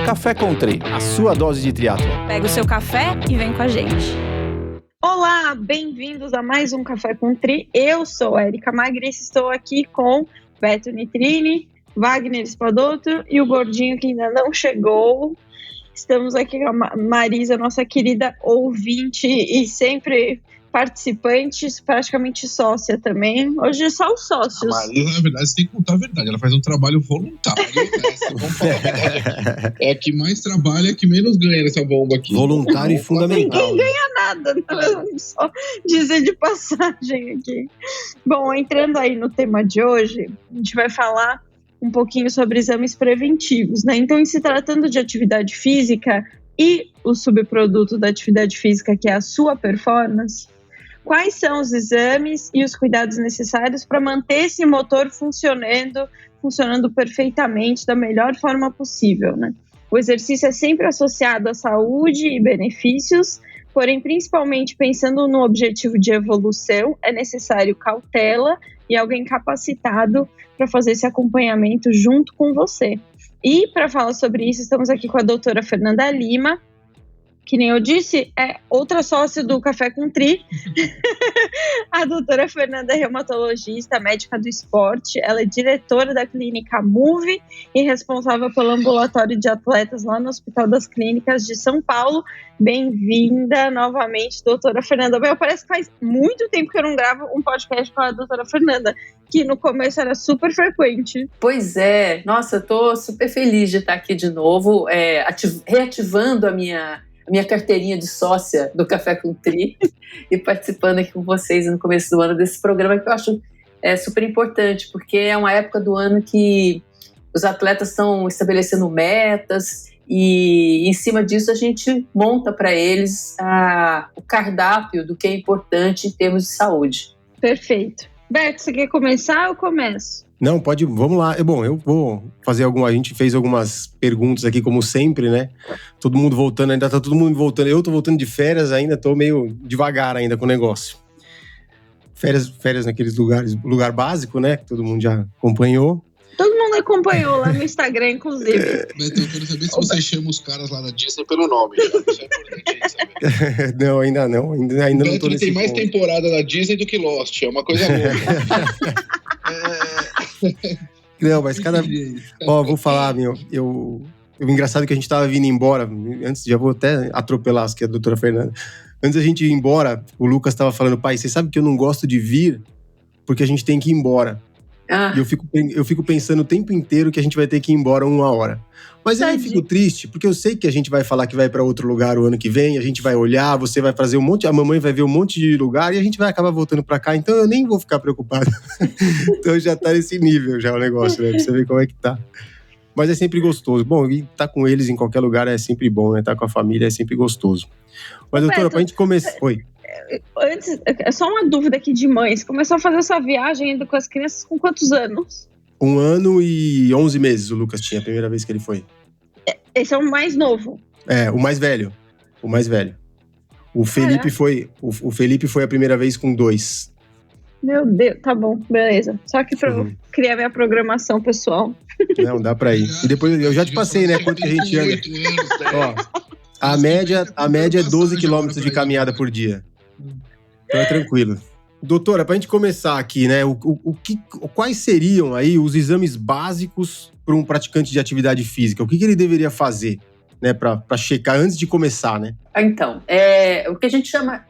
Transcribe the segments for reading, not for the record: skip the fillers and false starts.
Café com Tri, a sua dose de triatlon. Pega o seu café e vem com a gente. Olá, bem-vindos a mais um Café com Tri. Eu sou Érica Magris, estou aqui com Beto Nitrini, Wagner Spadotto e o gordinho que ainda não chegou. Estamos aqui com a Marisa, nossa querida ouvinte e sempre participante, praticamente sócia também. Hoje só os sócios. A Marisa, na verdade, você tem que contar a verdade. Ela faz um trabalho voluntário. Vamos falar a verdade. É a que mais trabalha, que menos ganha nessa bomba aqui. Voluntário e fundamental. Ninguém ganha nada, vamos só dizer de passagem aqui. Bom, entrando aí no tema de hoje, a gente vai falar um pouquinho sobre exames preventivos, né? Então, em se tratando de atividade física e o subproduto da atividade física, que é a sua performance, quais são os exames e os cuidados necessários para manter esse motor funcionando perfeitamente da melhor forma possível, né? O exercício é sempre associado à saúde e benefícios, porém, principalmente pensando no objetivo de evolução, é necessário cautela e alguém capacitado para fazer esse acompanhamento junto com você. E para falar sobre isso, estamos aqui com a doutora Fernanda Lima, que nem eu disse, é outra sócia do Café com Tri. A doutora Fernanda é reumatologista, médica do esporte, ela é diretora da clínica Move e responsável pelo ambulatório de atletas lá no Hospital das Clínicas de São Paulo. Bem-vinda novamente, doutora Fernanda. Bem, parece que faz muito tempo que eu não gravo um podcast com a doutora Fernanda, que no começo era super frequente. Pois é, nossa, eu tô super feliz de estar aqui de novo, reativando a minha carteirinha de sócia do Café com Tri e participando aqui com vocês no começo do ano desse programa que eu acho super importante, porque é uma época do ano que os atletas estão estabelecendo metas e em cima disso a gente monta para eles o cardápio do que é importante em termos de saúde. Perfeito. Beto, você quer começar ou eu começo? Não, pode, vamos lá. Bom, eu vou fazer a gente fez algumas perguntas aqui, como sempre, né? Todo mundo voltando, ainda tá todo mundo voltando. Eu tô voltando de férias ainda, tô meio devagar ainda com o negócio. Férias naqueles lugar básico, né? Que todo mundo já acompanhou. Todo mundo acompanhou lá no Instagram, inclusive. Beto, eu quero saber se você chama os caras lá da Disney pelo nome. Isso é importante saber. Não, ainda não. Ainda não tô nesse tem mais temporada da Disney do que Lost. É uma coisa louca. Não, mas vou falar, o engraçado é que a gente tava vindo embora, antes, já vou até atropelar a doutora Fernanda. Antes da gente ir embora, o Lucas tava falando, pai, você sabe que eu não gosto de vir porque a gente tem que ir embora. E eu fico pensando o tempo inteiro que a gente vai ter que ir embora 1 hora. Mas aí eu fico triste, porque eu sei que a gente vai falar que vai para outro lugar o ano que vem, a gente vai olhar, você vai fazer a mamãe vai ver um monte de lugar e a gente vai acabar voltando para cá, então eu nem vou ficar preocupado. Então já tá nesse nível já o negócio, né? Pra você ver como é que tá. Mas é sempre gostoso. Bom, e tá com eles em qualquer lugar é sempre bom, né? Tá com a família é sempre gostoso. Mas, doutora, pra gente começar... Oi. Antes, é só uma dúvida aqui de mães. Começou a fazer essa viagem ainda com as crianças com quantos anos? 1 ano e 11 meses o Lucas tinha, a primeira vez que ele foi. Esse é o mais novo? É, o mais velho. O Felipe o Felipe foi a primeira vez com 2. Meu Deus, tá bom, beleza. Só que pra eu criar minha programação pessoal. Não, dá pra ir. E depois eu já te passei, né, quanto que a gente anda. Ó, a média é 12 quilômetros de caminhada por dia. Então é tranquilo. Doutora, pra gente começar aqui, né, quais seriam aí os exames básicos para um praticante de atividade física? O que ele deveria fazer, né, pra checar antes de começar, né? Então, o que a gente chama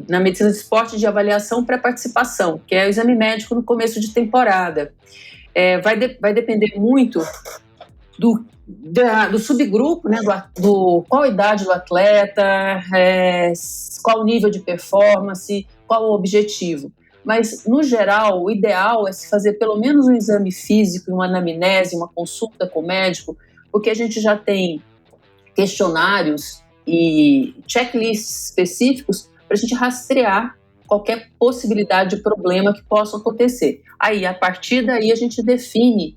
na medicina do esporte de avaliação pré-participação, que é o exame médico no começo de temporada. Vai depender muito do subgrupo, né, qual a idade do atleta, qual o nível de performance, qual o objetivo. Mas, no geral, o ideal é se fazer pelo menos um exame físico, uma anamnese, uma consulta com o médico, porque a gente já tem questionários e checklists específicos para a gente rastrear qualquer possibilidade de problema que possa acontecer. Aí, a partir daí, a gente define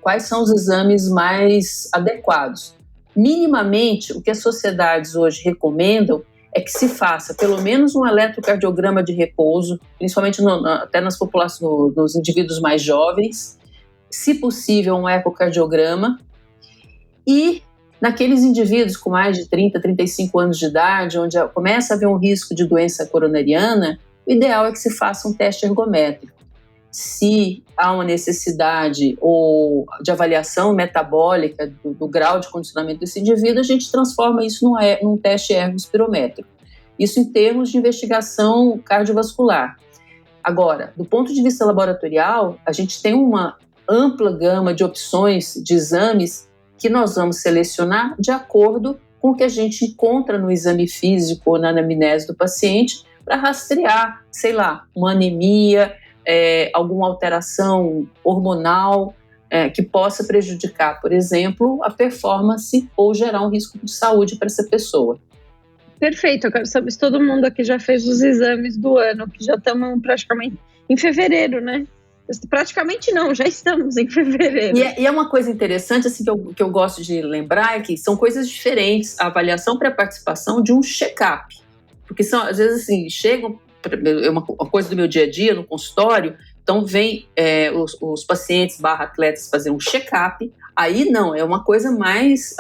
quais são os exames mais adequados. Minimamente, o que as sociedades hoje recomendam é que se faça pelo menos um eletrocardiograma de repouso, principalmente até nas populações, nos indivíduos mais jovens, se possível um ecocardiograma, E naqueles indivíduos com mais de 30, 35 anos de idade, onde começa a haver um risco de doença coronariana, o ideal é que se faça um teste ergométrico. Se há uma necessidade ou de avaliação metabólica do grau de condicionamento desse indivíduo, a gente transforma isso num teste ergospirométrico. Isso em termos de investigação cardiovascular. Agora, do ponto de vista laboratorial, a gente tem uma ampla gama de opções de exames que nós vamos selecionar de acordo com o que a gente encontra no exame físico ou na anamnese do paciente para rastrear, sei lá, uma anemia, alguma alteração hormonal que possa prejudicar, por exemplo, a performance ou gerar um risco de saúde para essa pessoa. Perfeito, eu quero saber se todo mundo aqui já fez os exames do ano, que já estamos praticamente em fevereiro, né? Praticamente não, já estamos em fevereiro. E é uma coisa interessante assim, que eu gosto de lembrar, é que são coisas diferentes a avaliação pré-participação de um check-up. Porque são, às vezes, assim, chegam, é uma coisa do meu dia a dia, no consultório, então vem os pacientes / atletas fazer um check-up, aí não, é uma coisa mais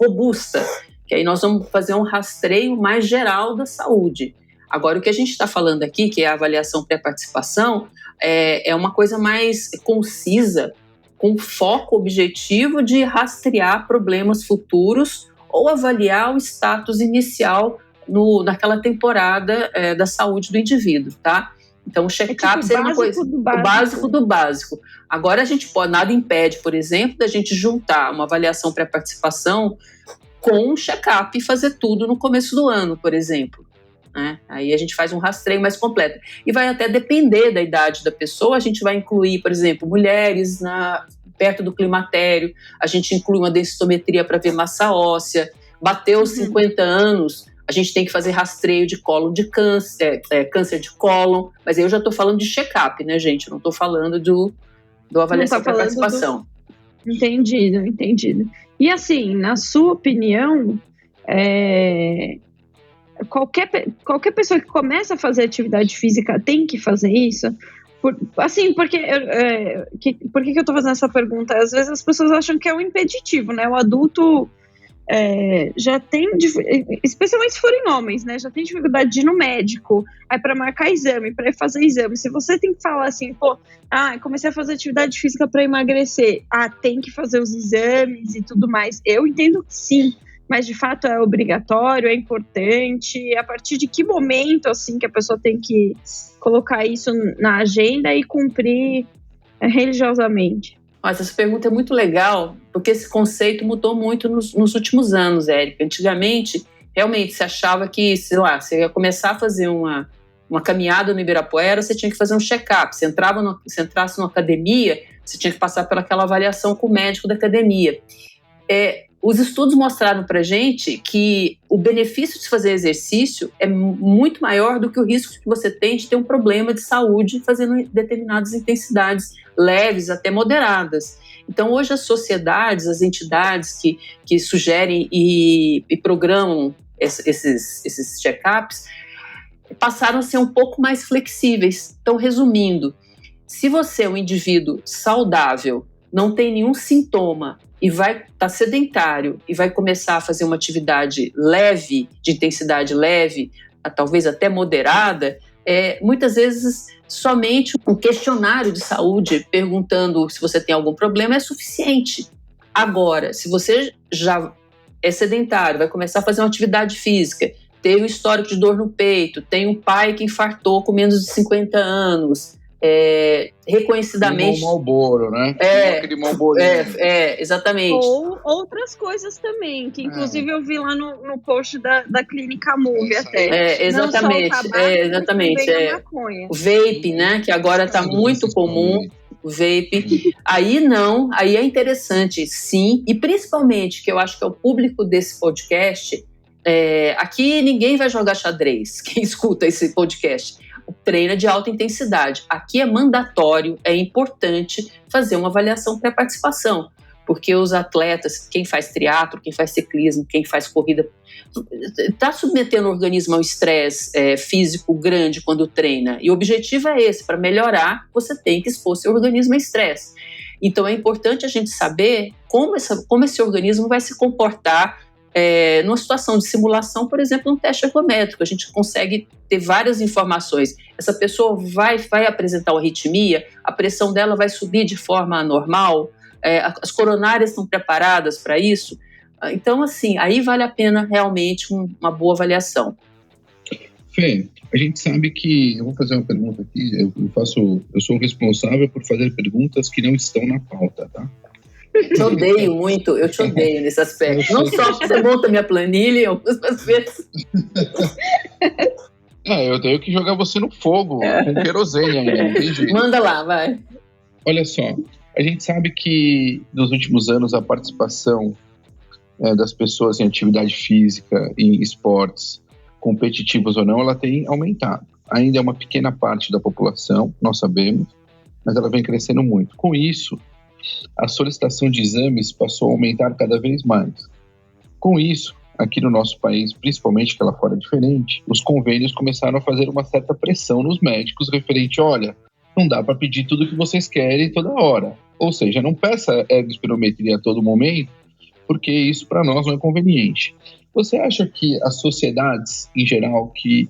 robusta, que aí nós vamos fazer um rastreio mais geral da saúde. Agora, o que a gente está falando aqui, que é a avaliação pré-participação, é uma coisa mais concisa, com foco objetivo de rastrear problemas futuros ou avaliar o status inicial naquela temporada da saúde do indivíduo, tá? Então, o check-up seria uma coisa, o básico do básico. Agora, a gente pode, nada impede, por exemplo, da gente juntar uma avaliação pré-participação com um check-up e fazer tudo no começo do ano, por exemplo. Né? Aí a gente faz um rastreio mais completo. E vai até depender da idade da pessoa, a gente vai incluir, por exemplo, mulheres perto do climatério, a gente inclui uma densitometria para ver massa óssea, bateu os 50 anos, a gente tem que fazer rastreio de cólon de câncer, câncer de cólon, mas aí eu já estou falando de check-up, né, gente? Eu não estou falando do avaliação para participação. Entendido. E assim, na sua opinião, qualquer pessoa que começa a fazer atividade física tem que fazer isso? Por que eu tô fazendo essa pergunta? Às vezes as pessoas acham que é um impeditivo, né? O adulto já tem, especialmente se forem homens, né? Já tem dificuldade de ir no médico, aí para marcar exame, para ir fazer exame. Se você tem que falar assim, comecei a fazer atividade física para emagrecer, tem que fazer os exames e tudo mais. Eu entendo que sim, mas de fato é obrigatório, é importante. A partir de que momento assim que a pessoa tem que colocar isso na agenda e cumprir religiosamente? Essa pergunta é muito legal, porque esse conceito mudou muito nos últimos anos, Érica. Antigamente, realmente, se achava que, sei lá, você ia começar a fazer uma caminhada no Ibirapuera, você tinha que fazer um check-up. Se entrasse numa academia, você tinha que passar pelaquela avaliação com o médico da academia. Os estudos mostraram pra gente que o benefício de fazer exercício é muito maior do que o risco que você tem de ter um problema de saúde fazendo determinadas intensidades leves até moderadas. Então, hoje as sociedades, as entidades que sugerem e programam esses check-ups passaram a ser um pouco mais flexíveis. Então, resumindo, se você é um indivíduo saudável, não tem nenhum sintoma e vai estar sedentário e vai começar a fazer uma atividade leve, de intensidade leve, talvez até moderada, muitas vezes somente um questionário de saúde perguntando se você tem algum problema é suficiente. Agora, se você já é sedentário, vai começar a fazer uma atividade física, tem um histórico de dor no peito, tem um pai que infartou com menos de 50 anos, reconhecidamente... Marlboro, né? Aquele Marlboro. Exatamente. Ou outras coisas também, que inclusive eu vi lá no post da Clínica Move até. Exatamente. Não só o tabaco, exatamente. A maconha. O vape, né? Que agora está muito comum. O vape. Aí é interessante, sim. E principalmente, que eu acho que é o público desse podcast, aqui ninguém vai jogar xadrez, quem escuta esse podcast. Treina de alta intensidade. Aqui é mandatório, é importante fazer uma avaliação pré-participação, porque os atletas, quem faz triatlo, quem faz ciclismo, quem faz corrida, está submetendo o organismo ao estresse físico grande quando treina. E o objetivo é esse, para melhorar, você tem que expor seu organismo a estresse. Então é importante a gente saber como esse organismo vai se comportar numa situação de simulação, por exemplo, no teste ergométrico. A gente consegue ter várias informações. Essa pessoa vai apresentar uma arritmia, a pressão dela vai subir de forma normal, as coronárias estão preparadas para isso. Então, assim, aí vale a pena realmente uma boa avaliação. Fê, a gente sabe que... Eu vou fazer uma pergunta aqui. Eu sou responsável por fazer perguntas que não estão na pauta, tá? Eu te odeio nesse aspecto. Não só porque você monta minha planilha algumas vezes. Eu tenho que jogar você no fogo, com querosene ainda, não tem jeito. Manda lá, vai. Olha só, a gente sabe que nos últimos anos a participação das pessoas em atividade física, em esportes, competitivos ou não, ela tem aumentado. Ainda é uma pequena parte da população, nós sabemos, mas ela vem crescendo muito. Com isso, a solicitação de exames passou a aumentar cada vez mais. Com isso, aqui no nosso país, principalmente que lá fora é diferente, os convênios começaram a fazer uma certa pressão nos médicos referente, olha, não dá para pedir tudo que vocês querem toda hora. Ou seja, não peça ergospirometria a todo momento, porque isso para nós não é conveniente. Você acha que as sociedades, em geral, que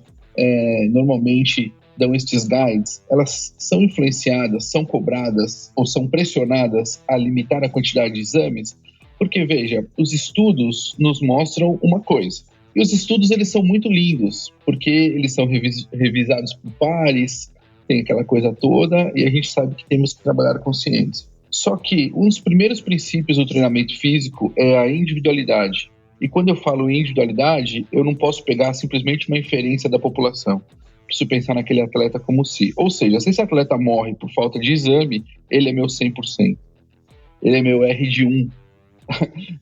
normalmente dão estes guides, elas são influenciadas, são cobradas ou são pressionadas a limitar a quantidade de exames? Porque, veja, os estudos nos mostram uma coisa. E os estudos, eles são muito lindos, porque eles são revisados por pares, tem aquela coisa toda, e a gente sabe que temos que trabalhar com ciência. Só que um dos primeiros princípios do treinamento físico é a individualidade. E quando eu falo em individualidade, eu não posso pegar simplesmente uma inferência da população. Preciso pensar naquele atleta como se. Ou seja, se esse atleta morre por falta de exame, ele é meu 100%. Ele é meu R de 1.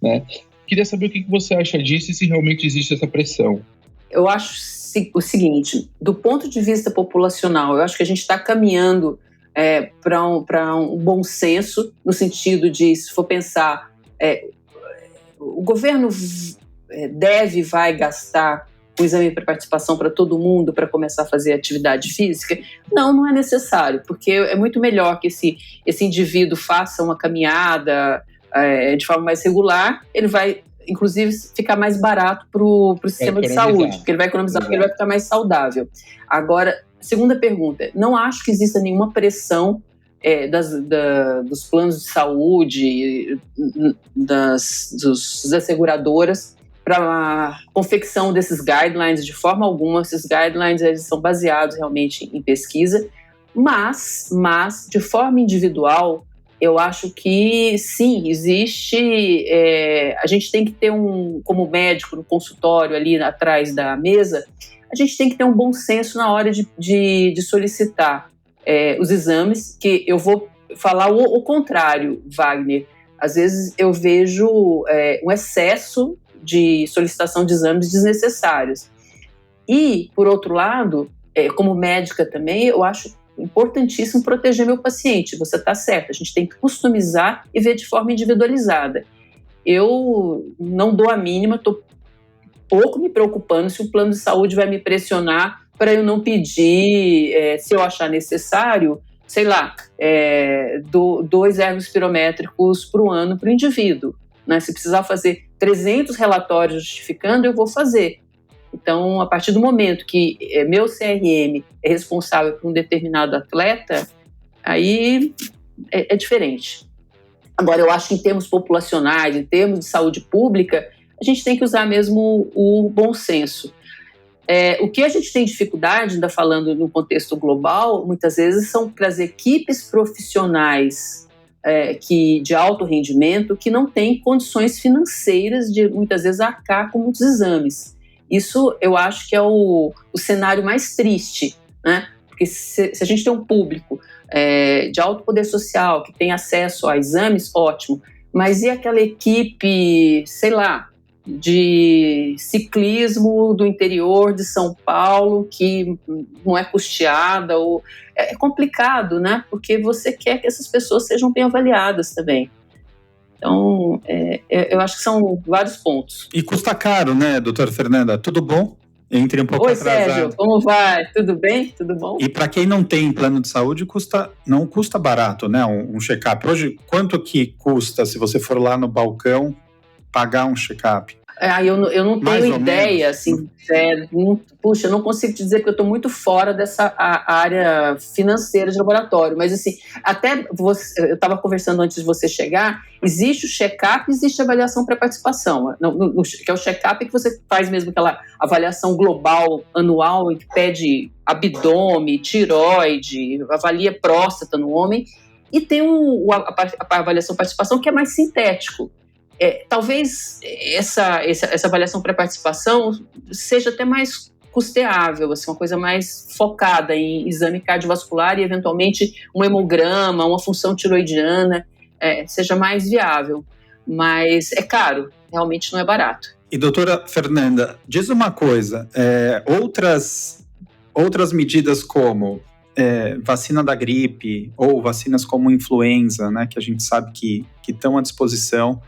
Né? Queria saber o que você acha disso e se realmente existe essa pressão. Eu acho o seguinte, do ponto de vista populacional, eu acho que a gente está caminhando para um bom senso, no sentido de, se for pensar, o governo vai gastar o exame para participação para todo mundo para começar a fazer atividade física? Não é necessário, porque é muito melhor que esse indivíduo faça uma caminhada de forma mais regular, ele vai, inclusive, ficar mais barato para o sistema de saúde, porque ele vai economizar, porque ele vai ficar mais saudável. Agora, segunda pergunta, não acho que exista nenhuma pressão dos planos de saúde, das seguradoras, para a confecção desses guidelines, de forma alguma. Esses guidelines eles são baseados realmente em pesquisa, mas de forma individual, eu acho que sim, existe, a gente tem que ter como médico no consultório ali atrás da mesa, a gente tem que ter um bom senso na hora de solicitar os exames, que eu vou falar o contrário, Wagner. Às vezes eu vejo um excesso de solicitação de exames desnecessários. E, por outro lado, como médica também, eu acho importantíssimo proteger meu paciente. Você está certo, a gente tem que customizar e ver de forma individualizada. Eu não dou a mínima, estou pouco me preocupando se o plano de saúde vai me pressionar para eu não pedir, se eu achar necessário, sei lá, 2 ergospirométricos por ano para o indivíduo. Né? Se precisar fazer 300 relatórios justificando, eu vou fazer. Então, a partir do momento que meu CRM é responsável por um determinado atleta, aí é diferente. Agora, eu acho que em termos populacionais, em termos de saúde pública, a gente tem que usar mesmo o bom senso. O que a gente tem dificuldade, ainda falando no contexto global, muitas vezes são para as equipes profissionais de alto rendimento que não têm condições financeiras de, muitas vezes, arcar com muitos exames. Isso eu acho que é o cenário mais triste, né? Porque se a gente tem um público de alto poder social que tem acesso a exames, ótimo. Mas e aquela equipe, sei lá, de ciclismo do interior de São Paulo que não é custeada? É complicado, né? Porque você quer que essas pessoas sejam bem avaliadas também. Então, eu acho que são vários pontos. E custa caro, né, doutora Fernanda? Tudo bom? Entre um pouco Oi, atrasado. Sérgio, como vai? Tudo bem? Tudo bom? E para quem não tem plano de saúde, não custa barato, né? Um check-up. Hoje, quanto que custa, se você for lá no balcão, pagar um check-up? Eu não tenho ideia, assim, puxa, eu não consigo te dizer que eu estou muito fora dessa área financeira de laboratório, mas assim, até eu estava conversando antes de você chegar, existe o check-up, existe a avaliação pré-participação, que é o check-up que você faz mesmo aquela avaliação global, anual, que pede abdômen, tireoide, avalia próstata no homem, e tem a avaliação pré-participação que é mais sintético. Talvez essa avaliação pré-participação seja até mais custeável, assim, uma coisa mais focada em exame cardiovascular e, eventualmente, um hemograma, uma função tiroidiana, seja mais viável. Mas é caro, realmente não é barato. E, doutora Fernanda, diz uma coisa, outras medidas como vacina da gripe ou vacinas como influenza, né, que a gente sabe que estão à disposição,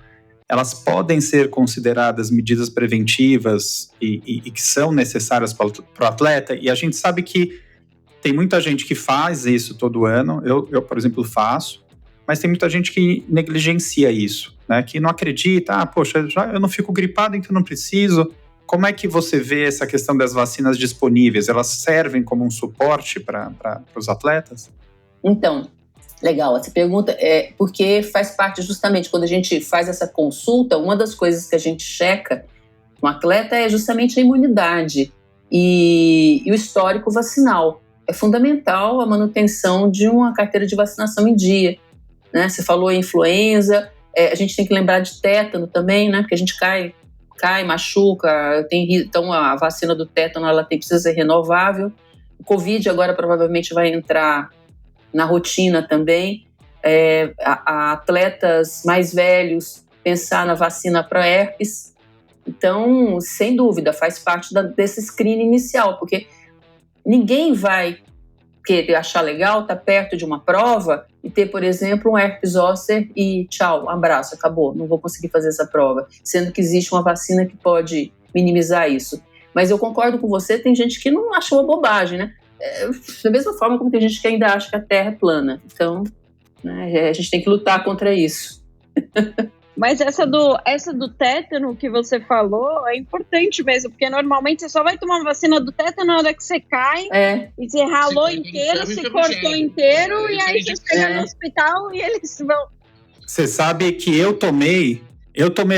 elas podem ser consideradas medidas preventivas e que são necessárias para o atleta, e a gente sabe que tem muita gente que faz isso todo ano, eu por exemplo, faço, mas tem muita gente que negligencia isso, né, que não acredita, poxa, eu não fico gripado, então não preciso. Como é que você vê essa questão das vacinas disponíveis? Elas servem como um suporte para os atletas? Então, legal, essa pergunta é porque faz parte justamente quando a gente faz essa consulta, uma das coisas que a gente checa no atleta é justamente a imunidade e o histórico vacinal. É fundamental a manutenção de uma carteira de vacinação em dia, né? Você falou em influenza, a gente tem que lembrar de tétano também, né? Porque a gente cai, machuca, então a vacina do tétano precisa ser renovável. O Covid agora provavelmente vai entrar na rotina também, atletas mais velhos, pensar na vacina para herpes. Então, sem dúvida, faz parte desse screening inicial, porque ninguém vai querer achar legal estar perto de uma prova e ter, por exemplo, um herpes zoster e tchau, um abraço, acabou, não vou conseguir fazer essa prova, sendo que existe uma vacina que pode minimizar isso. Mas eu concordo com você, tem gente que não acha uma bobagem, né? Da mesma forma como tem gente que ainda acha que a Terra é plana. Então, né, a gente tem que lutar contra isso. Mas essa do tétano que você falou é importante mesmo, porque normalmente você só vai tomar uma vacina do tétano na hora que você cai, e você ralou inteiro, se cortou inteiro, e aí você chega no hospital e eles vão... Você sabe que eu tomei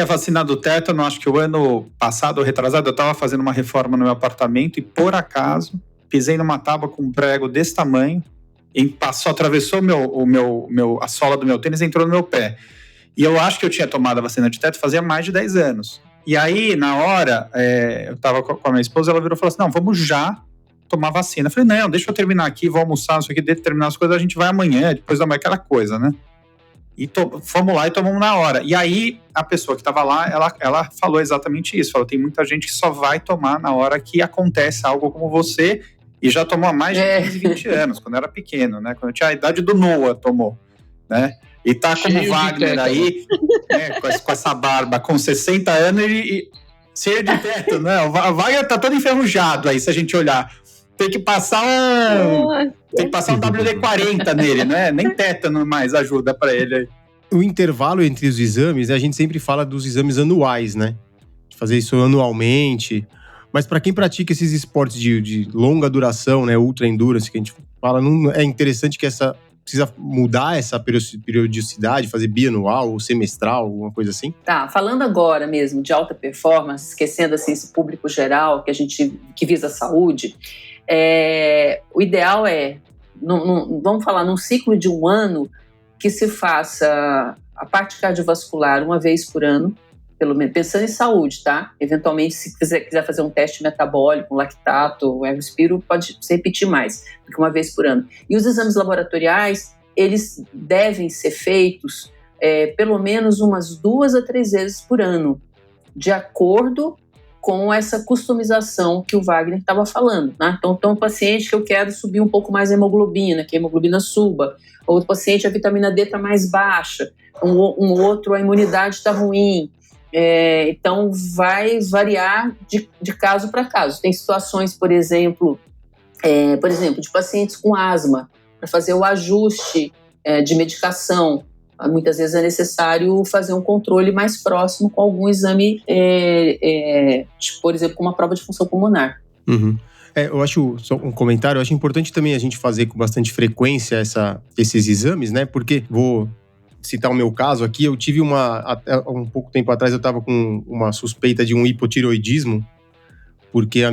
a vacina do tétano, acho que o ano passado ou retrasado, eu estava fazendo uma reforma no meu apartamento e, por acaso, pisei numa tábua com um prego desse tamanho, atravessou a sola do meu tênis e entrou no meu pé. E eu acho que eu tinha tomado a vacina de tétano fazia mais de 10 anos. E aí, na hora, eu estava com a minha esposa, ela virou e falou assim, não, vamos já tomar vacina. Eu falei, não, deixa eu terminar aqui, vou almoçar, isso aqui, terminar as coisas, a gente vai amanhã, depois da manhã, aquela coisa, né? E fomos lá e tomamos na hora. E aí, a pessoa que estava lá, ela falou exatamente isso. Falou, tem muita gente que só vai tomar na hora que acontece algo como você, e já tomou há mais de 15, 20 anos, quando era pequeno, né? Quando eu tinha a idade do Noah, tomou, né? E tá como o Wagner aí, né, com essa barba, com 60 anos e cheio de tétano, né? O Wagner tá todo enferrujado aí, se a gente olhar. Tem que passar um WD-40 nele, né? Nem tétano mais ajuda para ele aí. O intervalo entre os exames, a gente sempre fala dos exames anuais, né? De fazer isso anualmente. Mas para quem pratica esses esportes de longa duração, né? Ultra endurance, que a gente fala, não é interessante que precisa mudar essa periodicidade, fazer bianual ou semestral, alguma coisa assim? Tá, falando agora mesmo de alta performance, esquecendo assim esse público geral que visa a saúde, o ideal vamos falar, num ciclo de um ano, que se faça a parte cardiovascular uma vez por ano, pelo menos, pensando em saúde, tá? Eventualmente, se quiser fazer um teste metabólico, um lactato, um ergospiro, pode se repetir mais do que uma vez por ano. E os exames laboratoriais, eles devem ser feitos pelo menos umas 2 a 3 vezes por ano, de acordo com essa customização que o Wagner estava falando, né? Então, um paciente que eu quero subir um pouco mais a hemoglobina, que a hemoglobina suba, outro paciente a vitamina D está mais baixa, um outro a imunidade está ruim. Então, vai variar de caso para caso. Tem situações, por exemplo, de pacientes com asma, para fazer o ajuste de medicação. Muitas vezes é necessário fazer um controle mais próximo com algum exame, por exemplo, com uma prova de função pulmonar. Uhum. Eu acho, só um comentário, eu acho importante também a gente fazer com bastante frequência esses exames, né? Porque, vou citar o meu caso aqui, eu tive um pouco tempo atrás, eu estava com uma suspeita de um hipotireoidismo, porque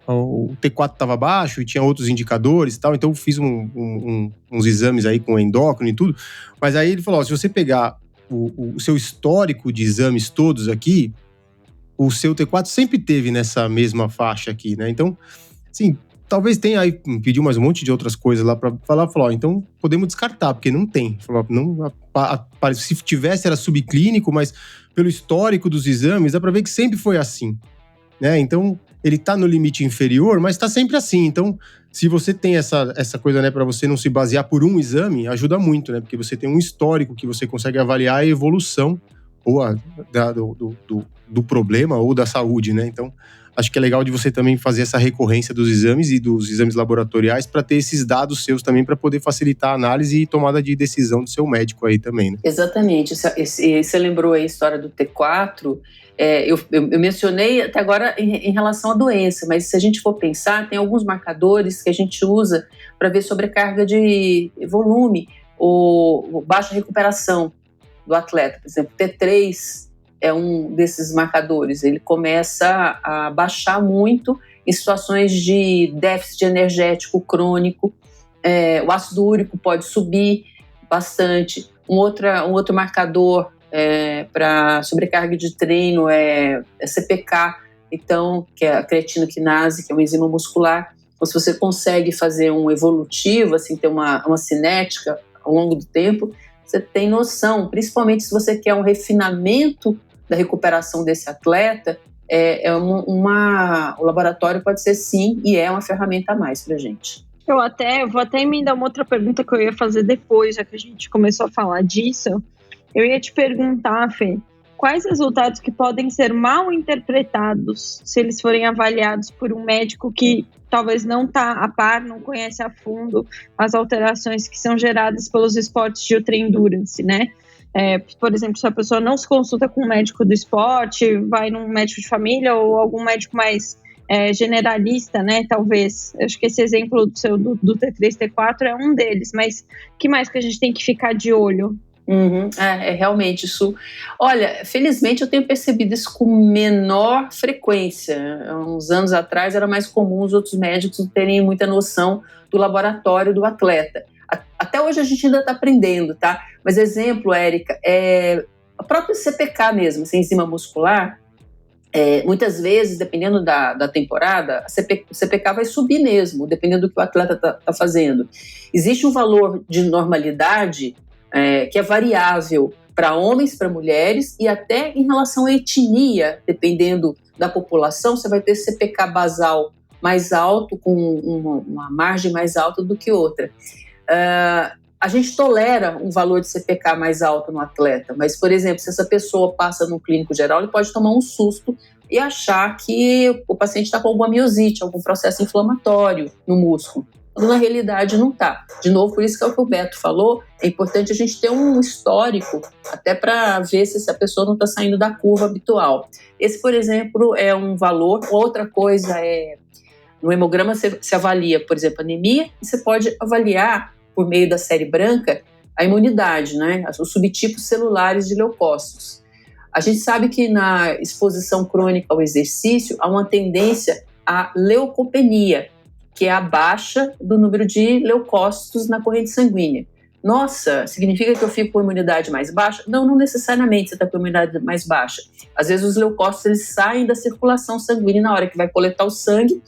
o T4 estava baixo e tinha outros indicadores e tal, então eu fiz uns exames aí com endócrino e tudo, mas aí ele falou, se você pegar o seu histórico de exames todos aqui, o seu T4 sempre teve nessa mesma faixa aqui, né? Então, assim, talvez tenha aí, pediu mais um monte de outras coisas lá pra falar, falou, então podemos descartar, porque não tem. Falou, se tivesse era subclínico, mas pelo histórico dos exames, dá pra ver que sempre foi assim, né? Então, ele tá no limite inferior, mas tá sempre assim. Então, se você tem essa coisa, né, pra você não se basear por um exame, ajuda muito, né? Porque você tem um histórico que você consegue avaliar a evolução ou do problema ou da saúde, né? Então, acho que é legal de você também fazer essa recorrência dos exames e dos exames laboratoriais para ter esses dados seus também para poder facilitar a análise e tomada de decisão do seu médico aí também, né? Exatamente. Você lembrou aí a história do T4. Eu mencionei até agora em relação à doença, mas se a gente for pensar, tem alguns marcadores que a gente usa para ver sobrecarga de volume ou baixa recuperação do atleta. Por exemplo, T3 é um desses marcadores. Ele começa a baixar muito em situações de déficit energético crônico. O ácido úrico pode subir bastante. Um outro marcador para sobrecarga de treino é CPK, então, que é a creatinoquinase, que é uma enzima muscular. Então, se você consegue fazer um evolutivo, assim, ter uma cinética ao longo do tempo, você tem noção, principalmente se você quer um refinamento da recuperação desse atleta, o laboratório pode ser sim, e é uma ferramenta a mais para a gente. Eu vou até emendar uma outra pergunta que eu ia fazer depois, já que a gente começou a falar disso. Eu ia te perguntar, Fê, quais resultados que podem ser mal interpretados se eles forem avaliados por um médico que talvez não está a par, não conhece a fundo as alterações que são geradas pelos esportes de ultra endurance, né? Por exemplo, se a pessoa não se consulta com um médico do esporte, vai num médico de família ou algum médico mais generalista, né? Talvez. Acho que esse exemplo do T3, T4 é um deles, mas que mais que a gente tem que ficar de olho? Realmente isso. Olha, felizmente eu tenho percebido isso com menor frequência. Há uns anos atrás era mais comum os outros médicos não terem muita noção do laboratório do atleta. Até hoje a gente ainda está aprendendo, tá? Mas exemplo, Érica, a própria CPK mesmo, essa enzima muscular, muitas vezes, dependendo da temporada, a CPK vai subir mesmo, dependendo do que o atleta está fazendo. Existe um valor de normalidade que é variável para homens, para mulheres e até em relação à etnia, dependendo da população, você vai ter CPK basal mais alto, com uma margem mais alta do que outra. A gente tolera um valor de CPK mais alto no atleta, mas, por exemplo, se essa pessoa passa no clínico geral, ele pode tomar um susto e achar que o paciente está com alguma miosite, algum processo inflamatório no músculo. Na realidade não está. De novo, por isso que é o que o Beto falou, é importante a gente ter um histórico, até para ver se essa pessoa não está saindo da curva habitual. Esse, por exemplo, é um valor. Outra coisa no hemograma você avalia, por exemplo, anemia, e você pode avaliar, por meio da série branca, a imunidade, né? Os subtipos celulares de leucócitos. A gente sabe que na exposição crônica ao exercício há uma tendência à leucopenia, que é a baixa do número de leucócitos na corrente sanguínea. Nossa, significa que eu fico com imunidade mais baixa? Não necessariamente você está com imunidade mais baixa. Às vezes os leucócitos eles saem da circulação sanguínea na hora que vai coletar o sangue,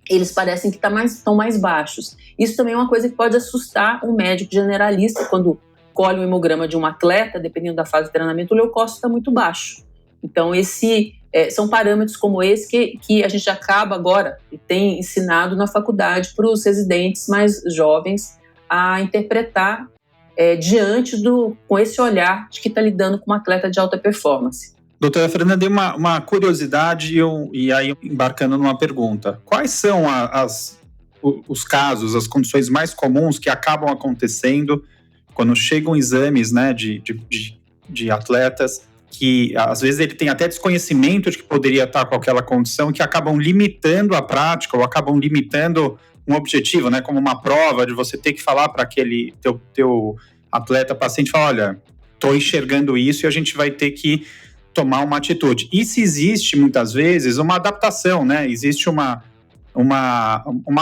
eles parecem que estão mais baixos. Isso também é uma coisa que pode assustar um médico generalista quando colhe um hemograma de um atleta, dependendo da fase de treinamento, o leucócito está muito baixo. Então, são parâmetros como esse que a gente acaba agora e tem ensinado na faculdade para os residentes mais jovens a interpretar com esse olhar de que está lidando com um atleta de alta performance. Doutora Fernanda, uma curiosidade e aí embarcando numa pergunta. Quais são os casos, as condições mais comuns que acabam acontecendo quando chegam exames, né, de atletas que às vezes ele tem até desconhecimento de que poderia estar com aquela condição, que acabam limitando a prática ou acabam limitando um objetivo, né, como uma prova de você ter que falar para aquele teu atleta, paciente, falar, olha, estou enxergando isso e a gente vai ter que tomar uma atitude. E se existe, muitas vezes, uma adaptação, né, existe uma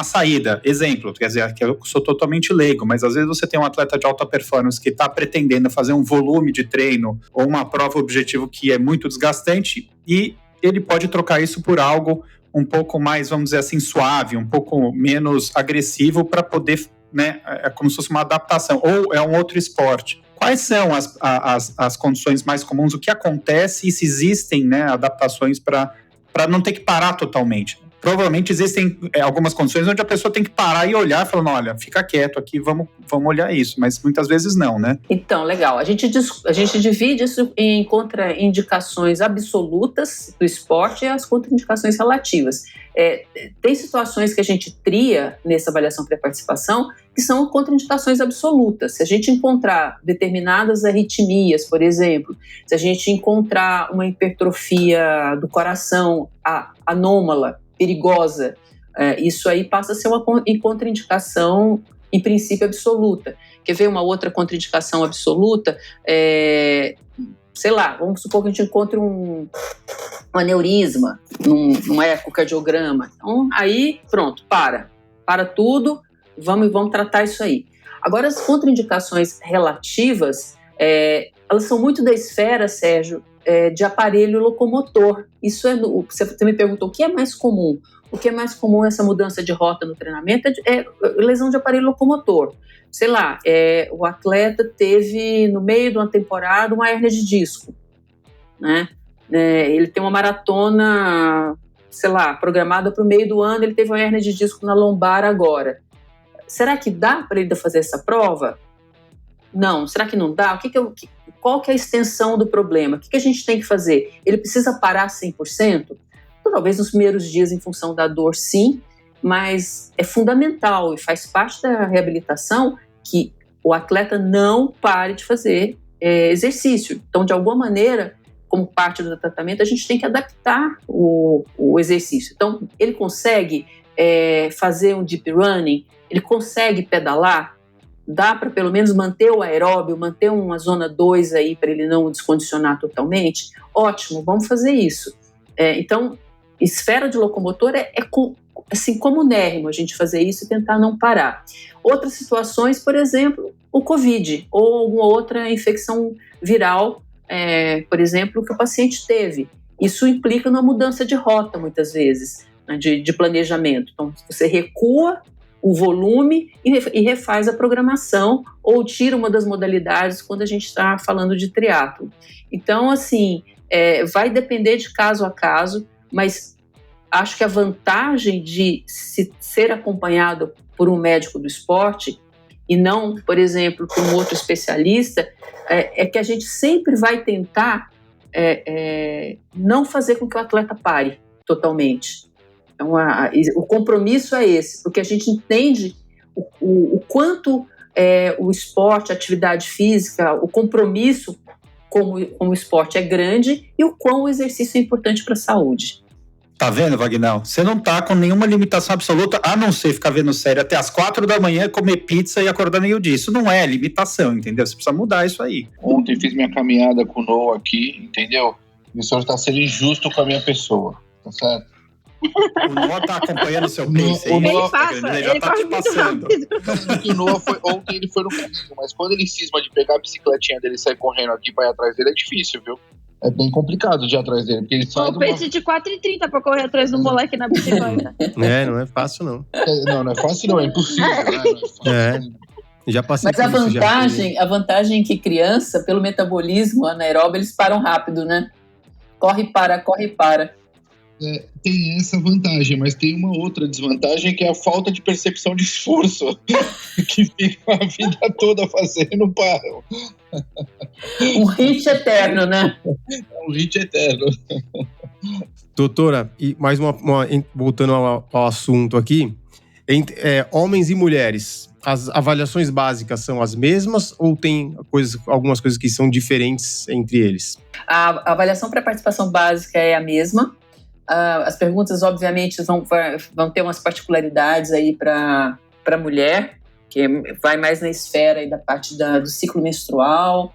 saída. Exemplo, quer dizer, que eu sou totalmente leigo, mas às vezes você tem um atleta de alta performance que está pretendendo fazer um volume de treino ou uma prova objetivo que é muito desgastante e ele pode trocar isso por algo um pouco mais, vamos dizer assim, suave, um pouco menos agressivo para poder, né, é como se fosse uma adaptação, ou é um outro esporte. Quais são as condições mais comuns, o que acontece e se existem, né, adaptações para não ter que parar totalmente? Provavelmente existem algumas condições onde a pessoa tem que parar e olhar, falando, olha, fica quieto aqui, vamos olhar isso, mas muitas vezes não, né? Então, legal. A gente divide isso em contraindicações absolutas do esporte e as contraindicações relativas. Tem situações que a gente tria nessa avaliação pré-participação que são contraindicações absolutas. Se a gente encontrar determinadas arritmias, por exemplo, se a gente encontrar uma hipertrofia do coração anômala, perigosa, isso aí passa a ser uma contraindicação, em princípio, absoluta. Quer ver uma outra contraindicação absoluta? Sei lá, vamos supor que a gente encontre um aneurisma num ecocardiograma. Então, aí, pronto, para tudo, vamos tratar isso aí. Agora, as contraindicações relativas, elas são muito da esfera, Sérgio, de aparelho locomotor. Isso você me perguntou, o que é mais comum? O que é mais comum nessa mudança de rota no treinamento é lesão de aparelho locomotor. Sei lá, o atleta teve, no meio de uma temporada, uma hérnia de disco, né? Ele tem uma maratona, sei lá, programada para o meio do ano, ele teve uma hérnia de disco na lombar agora. Será que dá para ele fazer essa prova? Não. Será que não dá? Qual que é a extensão do problema? O que a gente tem que fazer? Ele precisa parar 100%? Talvez nos primeiros dias, em função da dor, sim, mas é fundamental e faz parte da reabilitação que o atleta não pare de fazer exercício. Então, de alguma maneira, como parte do tratamento, a gente tem que adaptar o exercício. Então, ele consegue fazer um deep running, ele consegue pedalar, dá para pelo menos manter o aeróbio, manter uma zona 2 aí para ele não descondicionar totalmente? Ótimo, vamos fazer isso. Então, esfera de locomotor assim, comunérrimo a gente fazer isso e tentar não parar. Outras situações, por exemplo, o Covid ou alguma outra infecção viral, por exemplo, que o paciente teve. Isso implica numa mudança de rota, muitas vezes, né, de planejamento. Então, você recua o volume e refaz a programação ou tira uma das modalidades quando a gente está falando de triatlo. Então, assim, vai depender de caso a caso, mas acho que a vantagem de ser acompanhado por um médico do esporte e não, por exemplo, por um outro especialista, é que a gente sempre vai tentar não fazer com que o atleta pare totalmente. Então, o compromisso é esse, porque a gente entende o quanto o esporte, a atividade física, o compromisso como o esporte é grande e o quão o exercício é importante para a saúde. Tá vendo, Vagnão? Você não tá com nenhuma limitação absoluta, a não ser ficar vendo série até as 4 da manhã, comer pizza e acordar meio-dia. Isso não é limitação, entendeu? Você precisa mudar isso aí. Ontem fiz minha caminhada com o Noah aqui, entendeu? E o senhor tá sendo injusto com a minha pessoa, tá certo? O Noah tá acompanhando o seu pace aí. Ele já tá corre te muito passando. rápido. O Noah ontem ele foi no caminho, mas quando ele cisma de pegar a bicicletinha dele e sair correndo aqui pra ir atrás dele, é difícil, viu? É bem complicado de ir atrás dele, porque ele sai O pace de 4,30 pra correr atrás do moleque na bicicleta. Não é fácil, não. Não é fácil não, é impossível. Né? Não é fácil. Já passei Mas a vantagem é que criança, pelo metabolismo anaeróbio, eles param rápido, né? Corre e para. Tem essa vantagem, mas tem uma outra desvantagem, que é a falta de percepção de esforço, que ficam a vida toda fazendo, não param. Um hit eterno, né? É um hit eterno. Doutora, e mais voltando ao assunto aqui, homens e mulheres, as avaliações básicas são as mesmas ou tem algumas coisas que são diferentes entre eles? A avaliação para participação básica é a mesma. As perguntas, obviamente, vão ter umas particularidades aí para a mulher, que vai mais na esfera aí da parte do ciclo menstrual.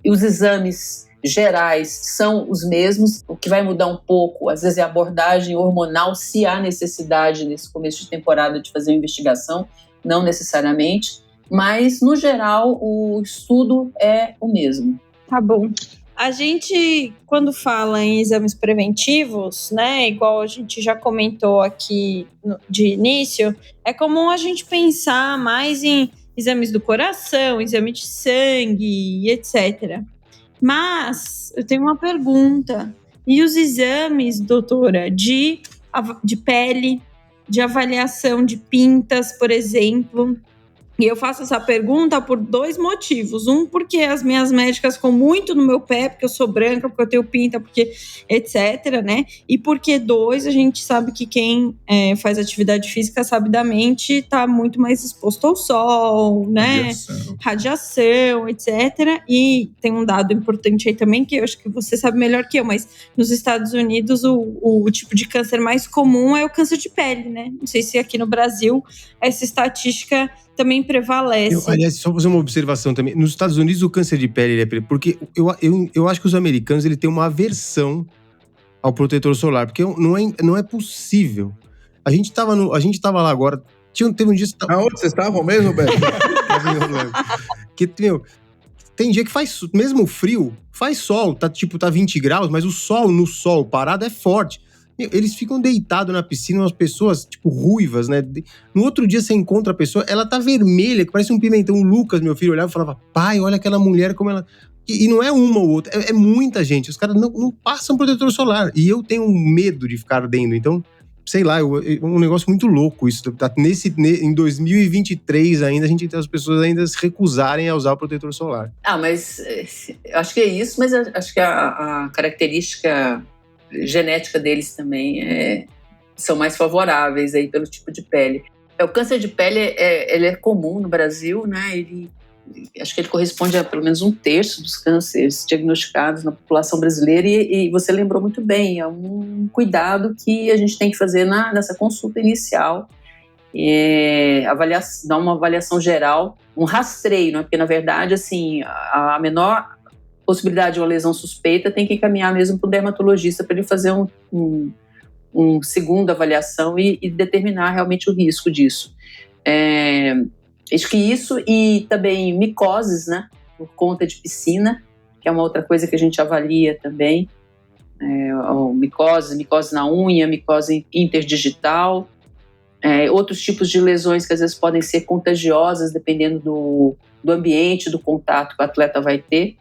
E os exames gerais são os mesmos. O que vai mudar um pouco, às vezes, é a abordagem hormonal, se há necessidade nesse começo de temporada de fazer uma investigação, não necessariamente. Mas, no geral, o estudo é o mesmo. Tá bom. A gente, quando fala em exames preventivos, né, igual a gente já comentou aqui de início, é comum a gente pensar mais em exames do coração, exame de sangue, etc. Mas eu tenho uma pergunta. E os exames, doutora, de pele, de avaliação de pintas, por exemplo? E eu faço essa pergunta por 2 motivos. Um, porque as minhas médicas ficam muito no meu pé, porque eu sou branca, porque eu tenho pinta, porque etc, né? E porque 2, a gente sabe que quem faz atividade física sabidamente está muito mais exposto ao sol, né? Radiação, etc. E tem um dado importante aí também, que eu acho que você sabe melhor que eu, mas nos Estados Unidos o tipo de câncer mais comum é o câncer de pele, né? Não sei se aqui no Brasil essa estatística também prevalece. Aliás, só fazer uma observação também. Nos Estados Unidos, o câncer de pele porque eu acho que os americanos têm uma aversão ao protetor solar, porque não é possível. A gente tava lá agora, teve um dia... Aonde vocês estavam mesmo, Beto? Tem dia que faz, mesmo frio, faz sol, tá 20 graus, mas o sol parado é forte. Eles ficam deitados na piscina, umas pessoas, ruivas, né? No outro dia você encontra a pessoa, ela tá vermelha, que parece um pimentão. O Lucas, meu filho, olhava e falava, pai, olha aquela mulher como ela... E não é uma ou outra, é muita gente. Os caras não passam protetor solar. E eu tenho medo de ficar ardendo. Então, sei lá, é um negócio muito louco isso. Em 2023 ainda, a gente tem as pessoas ainda se recusarem a usar o protetor solar. Mas acho que é isso, mas acho que a característica genética deles também são mais favoráveis aí pelo tipo de pele. O câncer de pele ele é comum no Brasil, né? Acho que ele corresponde a pelo menos 1/3 dos cânceres diagnosticados na população brasileira e você lembrou muito bem, é um cuidado que a gente tem que fazer nessa consulta inicial, dar uma avaliação geral, um rastreio, né? Porque na verdade assim, a menor possibilidade de uma lesão suspeita, tem que encaminhar mesmo para o dermatologista para ele fazer uma segunda avaliação e determinar realmente o risco disso. Acho que isso e também micoses, né, por conta de piscina, que é uma outra coisa que a gente avalia também. Micose na unha, micose interdigital, outros tipos de lesões que às vezes podem ser contagiosas, dependendo do ambiente, do contato que o atleta vai ter.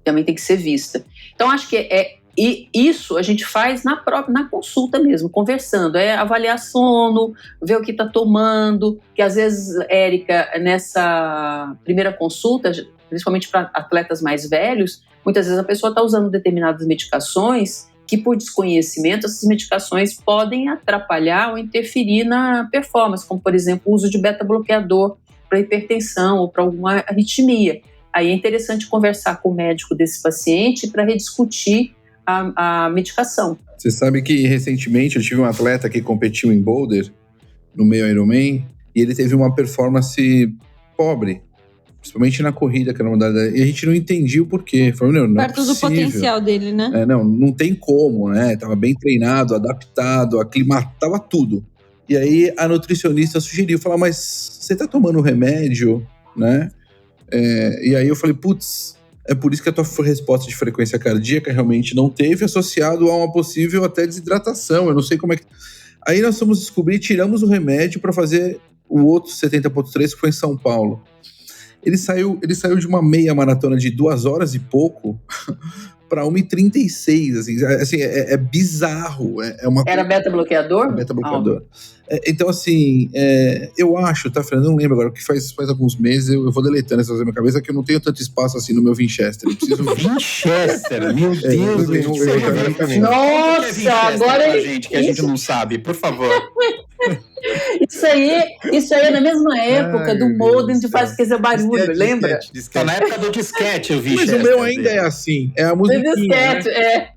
Também tem que ser vista. Então, acho que e isso a gente faz na consulta mesmo, conversando, avaliar sono, ver o que está tomando, que às vezes, Érica, nessa primeira consulta, principalmente para atletas mais velhos, muitas vezes a pessoa está usando determinadas medicações que, por desconhecimento, essas medicações podem atrapalhar ou interferir na performance, como, por exemplo, o uso de beta-bloqueador para hipertensão ou para alguma arritmia. Aí é interessante conversar com o médico desse paciente para rediscutir a medicação. Você sabe que recentemente eu tive um atleta que competiu em boulder, no meio Ironman, e ele teve uma performance pobre, principalmente na corrida, que era uma modalidade, e a gente não entendia o porquê. Falou, não perto do potencial dele, né? Não tem como, né? Tava bem treinado, adaptado, aclimatava tudo. E aí a nutricionista sugeriu, falou, mas você tá tomando remédio, né? E aí eu falei, putz, é por isso que a tua resposta de frequência cardíaca realmente não teve, associado a uma possível até desidratação, eu não sei como é que... Aí nós fomos descobrir, tiramos o remédio para fazer o outro 70.3, que foi em São Paulo. Ele saiu de uma meia maratona de 2 horas e pouco para 1,36, assim, é bizarro. Era beta-bloqueador? Beta-bloqueador. Então, assim, eu acho, tá, Fernando? Eu não lembro agora, que faz alguns meses, eu vou deletando essas na minha cabeça, que eu não tenho tanto espaço assim no meu Winchester. Eu preciso... Winchester, meu Deus do céu. Nossa, agora ele... gente, que a gente não sabe, por favor. Isso aí é na mesma época do modem de fazer barulho, lembra? Disquete. Tá na época do disquete, o Winchester. Mas o meu ainda é assim, é a musiquinha, disquete, né?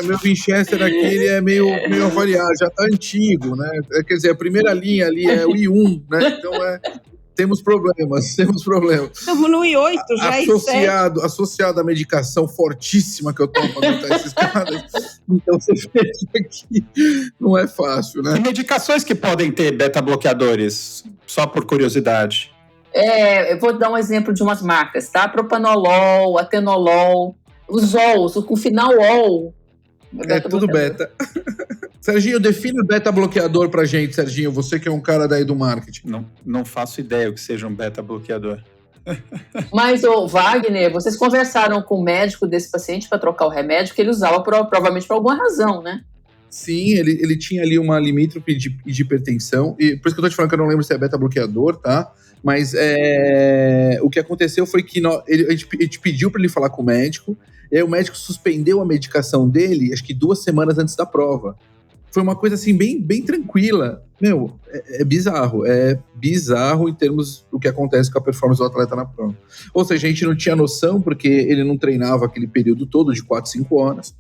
Meu Winchester aqui, ele é meio avariado, já tá antigo, né? Quer dizer, a primeira linha ali é o I1, né? Então temos problemas. Estamos no I8, já associado à medicação fortíssima que eu tomo para aguentar esses caras. Então você vê que aqui não é fácil, né? E medicações que podem ter beta-bloqueadores, só por curiosidade? Eu vou dar um exemplo de umas marcas, tá? Propanolol, atenolol, os OLs, com final OL. Tudo beta. Serginho, define o beta-bloqueador pra gente, Serginho. Você que é um cara daí do marketing. Não faço ideia o que seja um beta-bloqueador. Mas, Wagner, vocês conversaram com o médico desse paciente para trocar o remédio que ele usava provavelmente por alguma razão, né? Sim, ele tinha ali uma limítrofe de hipertensão. E por isso que eu tô te falando que eu não lembro se é beta-bloqueador, tá? Mas o que aconteceu foi que a gente pediu para ele falar com o médico. E aí o médico suspendeu a medicação dele, acho que 2 semanas antes da prova. Foi uma coisa assim, bem tranquila. Meu, é bizarro. É bizarro em termos do que acontece com a performance do atleta na prova. Ou seja, a gente não tinha noção, porque ele não treinava aquele período todo, de 4, 5 horas.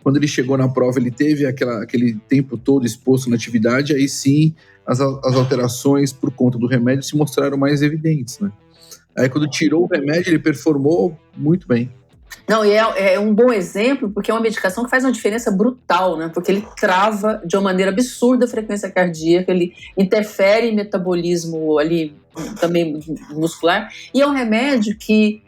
Quando ele chegou na prova, ele teve aquele tempo todo exposto na atividade, aí sim, as alterações por conta do remédio se mostraram mais evidentes, né? Aí quando tirou o remédio, ele performou muito bem. Não, e é um bom exemplo, porque é uma medicação que faz uma diferença brutal, né? Porque ele trava de uma maneira absurda a frequência cardíaca, ele interfere em metabolismo ali também muscular, e é um remédio que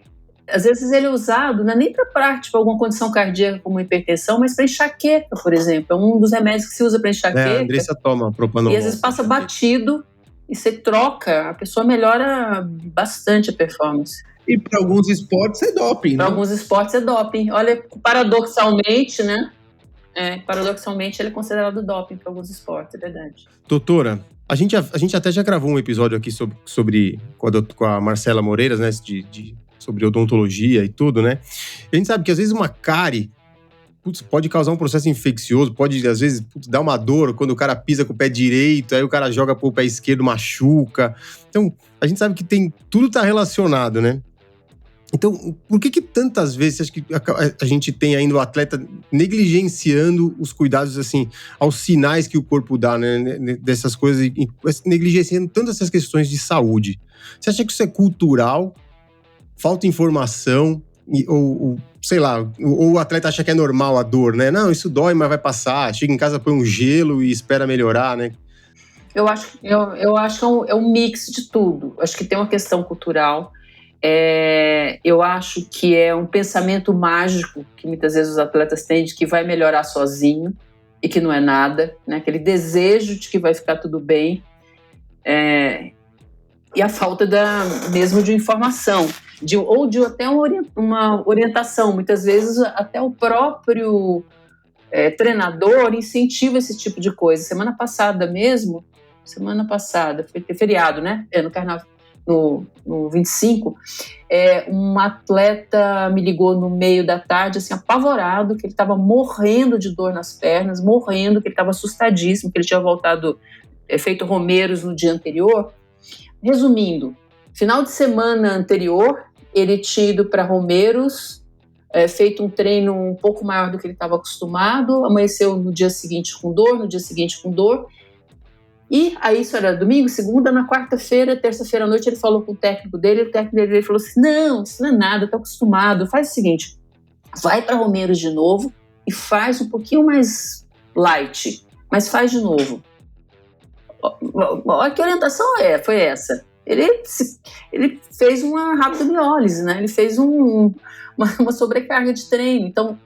às vezes ele é usado, não é nem para alguma condição cardíaca como hipertensão, mas para enxaqueca, por exemplo. É um dos remédios que se usa para enxaqueca. A Andressa toma propanolol. E às vezes passa batido e você troca, a pessoa melhora bastante a performance. E para alguns esportes é doping, né? Para alguns esportes é doping. Olha, paradoxalmente, né? Paradoxalmente ele é considerado doping para alguns esportes, é verdade. Doutora, a gente até já gravou um episódio aqui sobre com a Marcela Moreiras, né? Sobre odontologia e tudo, né? A gente sabe que às vezes uma cárie pode causar um processo infeccioso, pode às vezes dar uma dor quando o cara pisa com o pé direito, aí o cara joga pro pé esquerdo, machuca. Então, a gente sabe que tudo tá relacionado, né? Então, por que tantas vezes você acha que a gente tem ainda o atleta negligenciando os cuidados, assim, aos sinais que o corpo dá, né? Dessas coisas, negligenciando tantas essas questões de saúde? Você acha que isso é cultural? Falta informação? Ou sei lá, ou o atleta acha que é normal a dor, né? Não, isso dói, mas vai passar. Chega em casa, põe um gelo e espera melhorar, né? Eu acho que é um mix de tudo. Acho que tem uma questão cultural. Eu acho que é um pensamento mágico que muitas vezes os atletas têm de que vai melhorar sozinho e que não é nada, né? Aquele desejo de que vai ficar tudo bem. E a falta mesmo de informação. Ou de até uma orientação. Muitas vezes até o próprio treinador incentiva esse tipo de coisa. Semana passada, foi ter feriado, né? No carnaval, no 25, um atleta me ligou no meio da tarde, assim, apavorado, que ele estava morrendo de dor nas pernas, que ele estava assustadíssimo, que ele tinha feito Romeiros no dia anterior. Resumindo, final de semana anterior, ele tinha ido para Romeiros, feito um treino um pouco maior do que ele estava acostumado, amanheceu no dia seguinte com dor, e aí isso era domingo, segunda, na quarta-feira, terça-feira à noite, ele falou com o técnico dele, falou assim, não, isso não é nada, estou acostumado, faz o seguinte, vai para Romeiros de novo e faz um pouquinho mais light, mas faz de novo. Que orientação foi essa? Ele fez uma rabdomiólise, né? Ele fez uma sobrecarga de treino. Então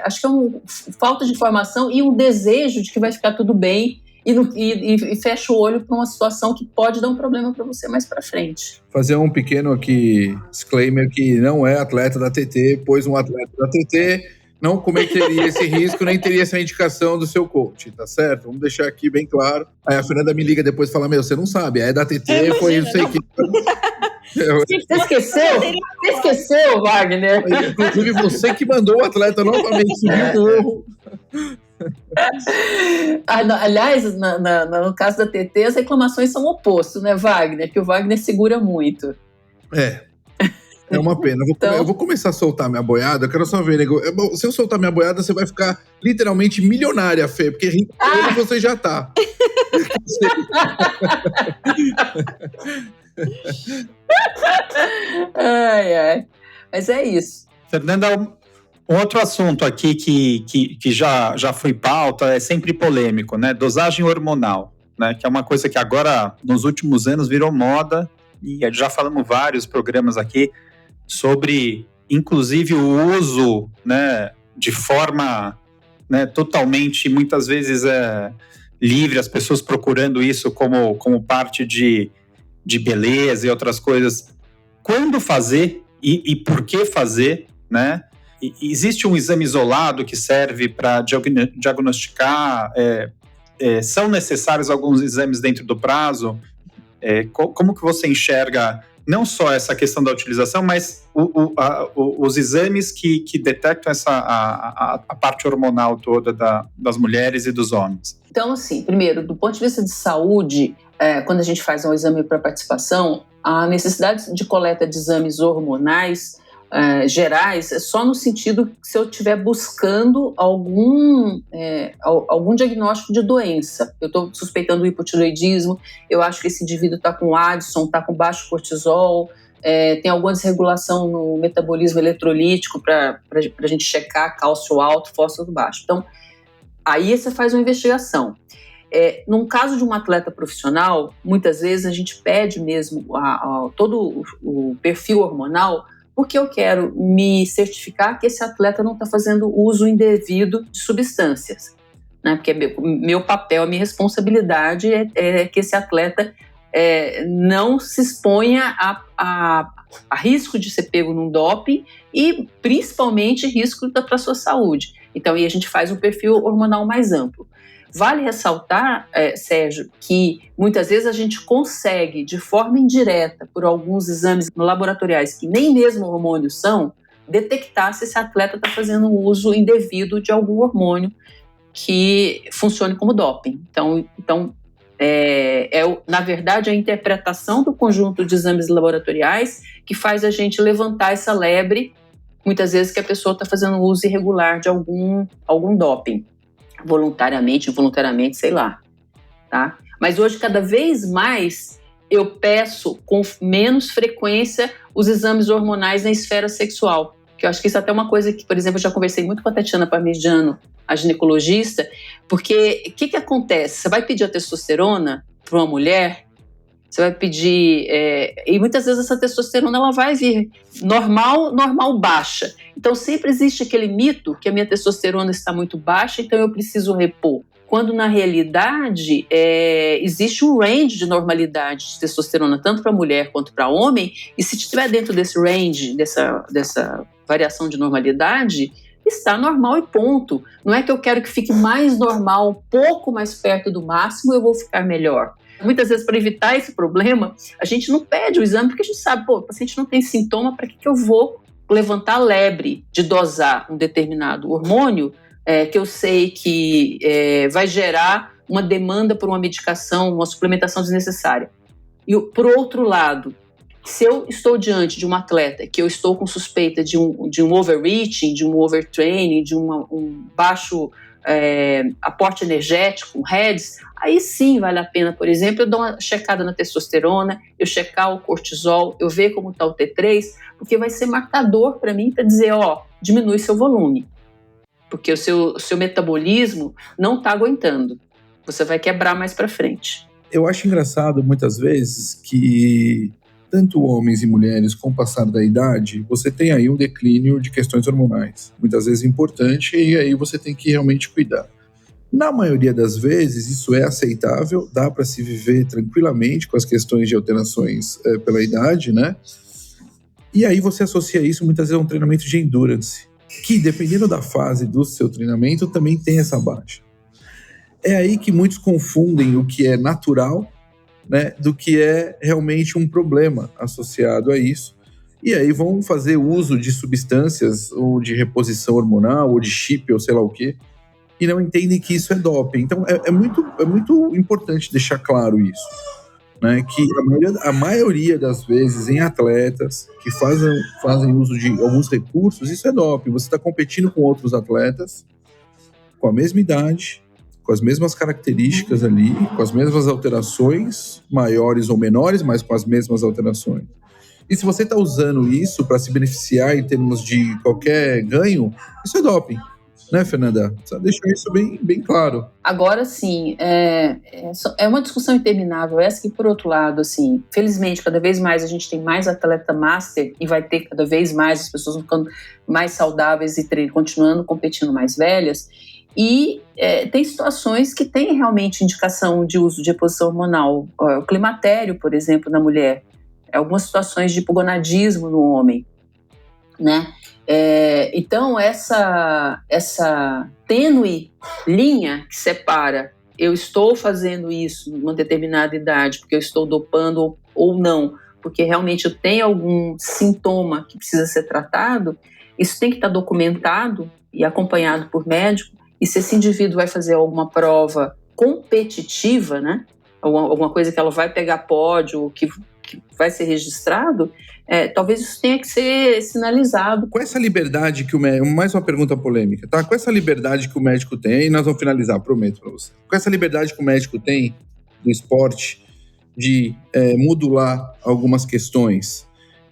acho que é falta de informação e um desejo de que vai ficar tudo bem e fecha o olho para uma situação que pode dar um problema para você mais para frente. Fazer um pequeno aqui disclaimer que não é atleta da TT, pois um atleta da TT não cometeria esse risco, nem teria essa indicação do seu coach, tá certo? Vamos deixar aqui bem claro. Aí a Fernanda me liga depois e fala, você não sabe, é da TT, foi isso aí que... Você esqueceu, Wagner? Inclusive você que mandou o atleta novamente subir o morro. Aliás, no caso da TT, as reclamações são o oposto, né, Wagner? Que o Wagner segura muito. É uma pena. Eu vou começar a soltar minha boiada. Eu quero só ver, nego. Se eu soltar minha boiada, você vai ficar literalmente milionária, Fê, porque rico você já tá. Ai. Mas é isso. Fernanda, outro assunto aqui que já foi pauta, é sempre polêmico, né? Dosagem hormonal, né? Que é uma coisa que agora, nos últimos anos, virou moda. E já falamos vários programas aqui sobre, inclusive, o uso, né, de forma, né, totalmente, muitas vezes, livre, as pessoas procurando isso como parte de beleza e outras coisas. Quando fazer e por que fazer, né? Existe um exame isolado que serve para diagnosticar? São necessários alguns exames dentro do prazo? Como que você enxerga não só essa questão da utilização, mas os exames que detectam a parte hormonal toda das mulheres e dos homens? Então, assim, primeiro, do ponto de vista de saúde, quando a gente faz um exame para participação, a necessidade de coleta de exames hormonais gerais é só no sentido que se eu estiver buscando algum diagnóstico de doença. Eu estou suspeitando o hipotireoidismo, eu acho que esse indivíduo está com Addison, está com baixo cortisol, tem alguma desregulação no metabolismo eletrolítico para a gente checar cálcio alto, fósforo baixo. Então, aí você faz uma investigação. Num caso de um atleta profissional, muitas vezes a gente pede mesmo todo o perfil hormonal, porque eu quero me certificar que esse atleta não está fazendo uso indevido de substâncias, né? Porque meu papel, a minha responsabilidade é que esse atleta não se exponha a risco de ser pego num doping e principalmente risco para a sua saúde. Então, aí a gente faz um perfil hormonal mais amplo. Vale ressaltar, Sérgio, que muitas vezes a gente consegue, de forma indireta, por alguns exames laboratoriais que nem mesmo hormônios são, detectar se esse atleta está fazendo um uso indevido de algum hormônio que funcione como doping. Então na verdade, a interpretação do conjunto de exames laboratoriais que faz a gente levantar essa lebre, muitas vezes, que a pessoa está fazendo uso irregular de algum doping. Voluntariamente, involuntariamente, sei lá, tá? Mas hoje, cada vez mais, eu peço com menos frequência os exames hormonais na esfera sexual, que eu acho que isso é até uma coisa que, por exemplo, eu já conversei muito com a Tatiana Parmigiano, a ginecologista, porque o que acontece? Você vai pedir a testosterona para uma mulher, você vai pedir, e muitas vezes essa testosterona ela vai vir normal baixa. Então sempre existe aquele mito que a minha testosterona está muito baixa, então eu preciso repor. Quando na realidade existe um range de normalidade de testosterona, tanto para mulher quanto para homem, e se estiver dentro desse range, dessa variação de normalidade, está normal e ponto. Não é que eu quero que fique mais normal, um pouco mais perto do máximo, eu vou ficar melhor. Muitas vezes, para evitar esse problema, a gente não pede o exame, porque a gente sabe, o paciente não tem sintoma, para que eu vou levantar a lebre de dosar um determinado hormônio, que eu sei que vai gerar uma demanda por uma medicação, uma suplementação desnecessária. E, por outro lado, se eu estou diante de um atleta que eu estou com suspeita de um overreaching, de um overtraining, de um baixo aporte energético, um REDS, aí sim vale a pena, por exemplo, eu dar uma checada na testosterona, eu checar o cortisol, eu ver como está o T3, porque vai ser marcador para mim para dizer, diminui seu volume, porque o seu metabolismo não está aguentando, você vai quebrar mais para frente. Eu acho engraçado, muitas vezes, que tanto homens e mulheres, com o passar da idade, você tem aí um declínio de questões hormonais, muitas vezes importante, e aí você tem que realmente cuidar. Na maioria das vezes, isso é aceitável, dá para se viver tranquilamente com as questões de alterações pela idade, né? E aí você associa isso muitas vezes a um treinamento de endurance, que dependendo da fase do seu treinamento também tem essa baixa. É aí que muitos confundem o que é natural, né, do que é realmente um problema associado a isso. E aí vão fazer uso de substâncias ou de reposição hormonal ou de chip ou sei lá o quê, e não entendem que isso é doping. Então é muito importante deixar claro isso, né? Que a maioria das vezes em atletas que fazem uso de alguns recursos, isso é doping. Você está competindo com outros atletas com a mesma idade, com as mesmas características ali, com as mesmas alterações, maiores ou menores, mas com as mesmas alterações. E se você está usando isso para se beneficiar em termos de qualquer ganho, isso é doping. Né, Fernanda? Só deixar isso bem claro. Agora, sim, é uma discussão interminável essa que, por outro lado, assim, felizmente, cada vez mais a gente tem mais atleta master e vai ter cada vez mais, as pessoas ficando mais saudáveis e continuando competindo mais velhas. E tem situações que tem realmente indicação de uso de reposição hormonal. O climatério, por exemplo, na mulher. Algumas situações de hipogonadismo no homem, né? Então, essa tênue linha que separa eu estou fazendo isso numa determinada idade porque eu estou dopando ou não, porque realmente eu tenho algum sintoma que precisa ser tratado, isso tem que estar documentado e acompanhado por médico. E se esse indivíduo vai fazer alguma prova competitiva, né, alguma coisa que ela vai pegar pódio, que vai ser registrado, talvez isso tenha que ser sinalizado. Com essa liberdade que o médico... Mais uma pergunta polêmica, tá? Com essa liberdade que o médico tem, e nós vamos finalizar, prometo para você. Com essa liberdade que o médico tem do esporte de modular algumas questões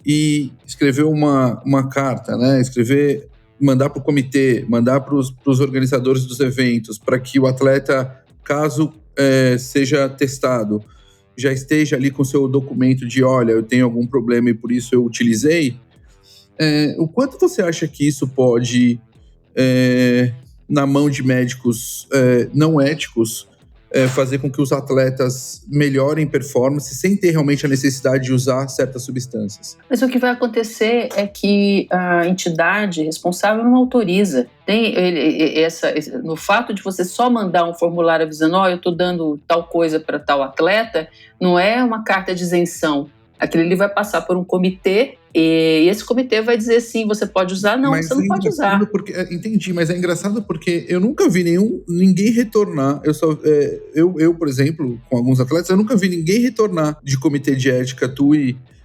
e escrever uma carta, né? Mandar para o comitê, mandar para os organizadores dos eventos, para que o atleta, caso seja testado, já esteja ali com o seu documento de, olha, eu tenho algum problema e por isso eu utilizei, o quanto você acha que isso pode, na mão de médicos não éticos, fazer com que os atletas melhorem performance sem ter realmente a necessidade de usar certas substâncias? Mas o que vai acontecer é que a entidade responsável não autoriza. No fato de você só mandar um formulário avisando, eu estou dando tal coisa para tal atleta, não é uma carta de isenção. Aquilo ele vai passar por um comitê e esse comitê vai dizer sim, você pode usar, não, mas você não pode usar. Entendi, mas é engraçado porque eu nunca vi ninguém retornar. Eu, por exemplo, com alguns atletas, eu nunca vi ninguém retornar de comitê de ética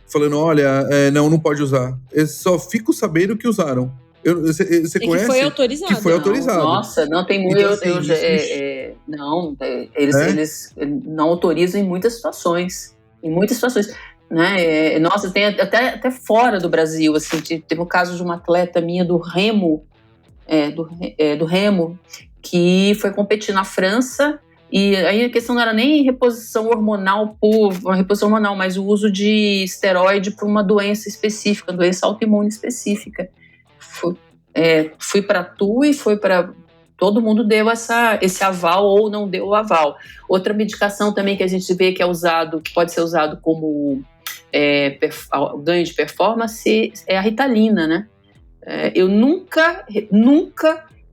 falando, olha, não pode usar. Eu só fico sabendo que usaram. Você conhece? Que foi autorizado. Que foi autorizado. Nossa, não tem muito. Então, Eles não autorizam em muitas situações. Em muitas situações. Né? Nossa, tem até fora do Brasil, assim, teve um caso de uma atleta minha do remo, do remo, que foi competir na França, e aí a questão não era nem reposição hormonal mas o uso de esteroide para uma doença específica, doença autoimune específica. Fui para tu e foi para... Todo mundo deu esse aval ou não deu o aval. Outra medicação também que a gente vê que que pode ser usado como ganho de performance é a Ritalina, né? Eu nunca